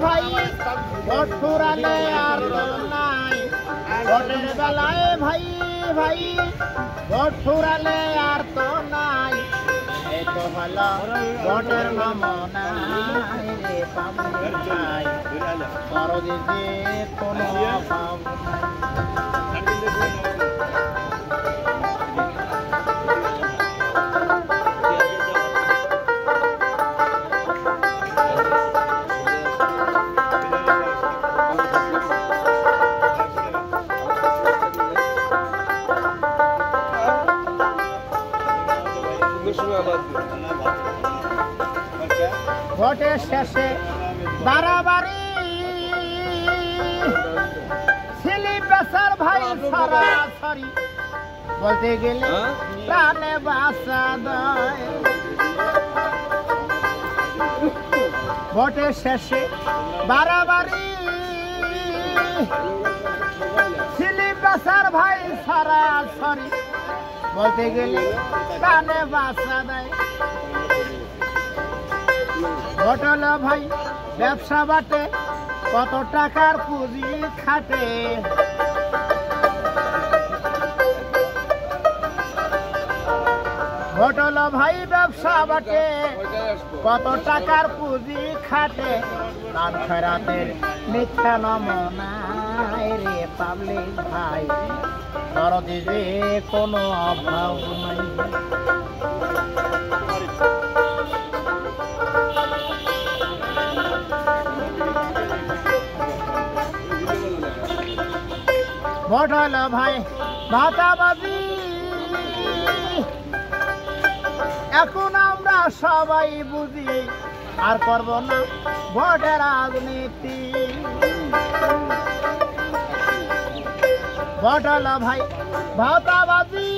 ভাই ভোট ফুরালে আর তো নাই ভোটের বেলায় ভাই ভাই ভোট ফুরালে আর তো নাই এই তো হলো ভোটের নমুনায় রে পাবলিক ভাই দরদি যে কোনো অভাব ভোটের শেষে বাড়াবাড়ি স্লিপ বেচার ভাই সরাসরি বলতে গেলে প্রাণে বাঁচা দেয় ভোটের শেষে বাড়াবাড়ি স্লিপ বেচার ভাই সরাসরি বলতে গেলে প্রাণে বাঁচা দেয় ঘটল ভাই ব্যবসা বাটে কত টাকার পুঁজি খাটে ঘটল ভাই ব্যবসা বাটে কত টাকার পুঁজি খাটে দান খয়রাতের মিথ্যা নমুনায় রে পাবলিক ভাই দরদি যে কোনো অভাব নাই ভোট হলো ভাই ভাতাবাজি এখন আমরা সবাই বুঝি আর করব না ভোটের রাজনীতি ভোট হলো ভাই ভাতাবাজি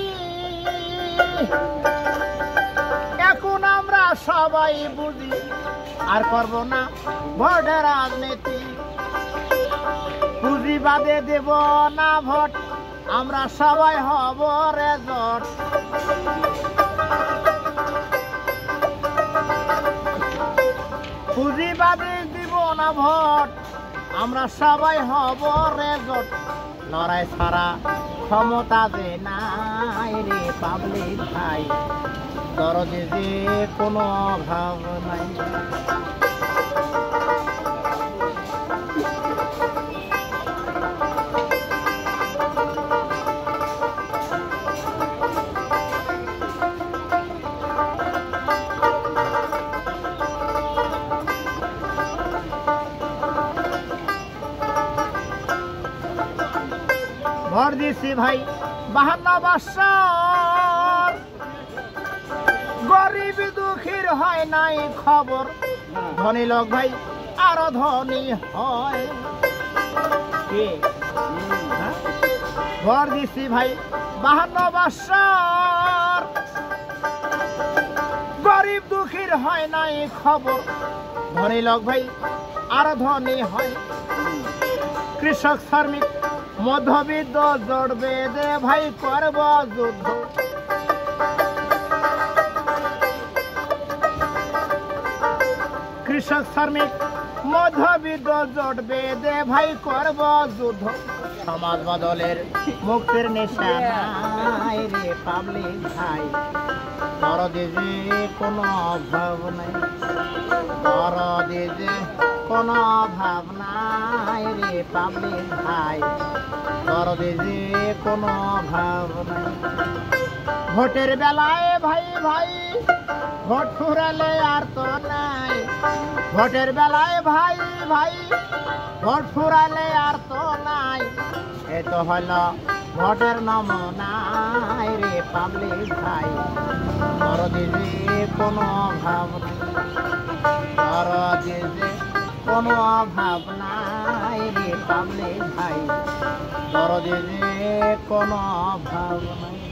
এখন আমরা সবাই বুঝি আর করব না ভোটের রাজনীতি পুঁজিবাদে দেব না ভোট আমরা সবাই হব রেজট পুঁজিবাদে দিব না ভোট আমরা সবাই হব রেজট লড়াই ছাড়া ক্ষমতা যে নাই রে পাবলিক ভাই দরদে যে কোনো অভাব নাই ভোট দিছি ভাই 52 বছর গরিব দুঃখীর হয় নাই খবর ধনী লোক ভাই আরো ধনী হয় ভোট দিছি ভাই 52 বছর গরিব দুঃখীর হয় নাই খবর ধনী লোক ভাই আরো ধনী হয় কৃষক শ্রমিক মধ্যবিত্ত জড়বে দে ভাই করব যুদ্ধ কৃষক শ্রমিক মধ্যবিত্ত জড়বে দে ভাই করব যুদ্ধ সমাজ বদলের মুক্তির নিশানায় রে পাবলিক ভাই দরদে যে কোনো অভাব নাই দরদে যে কোনো অভাব নাই রে পাবলিক ভাই দরদে যে কোনো অভাব নাই ভোটের বেলায় ভাই ভাই ভোট ফুরালে আর তো নাই ভোটের বেলায় ভাই ভাই ভোট ফুরালে আর তো নাই এ তো হলো ভোটের নমুনায় রে পাবলিক ভাই দরদে যে কোনো অভাব নাই দরদে যে কোনো অভাব নাই রে পাবলিক ভাই দরদে যে কোনো অভাব নাই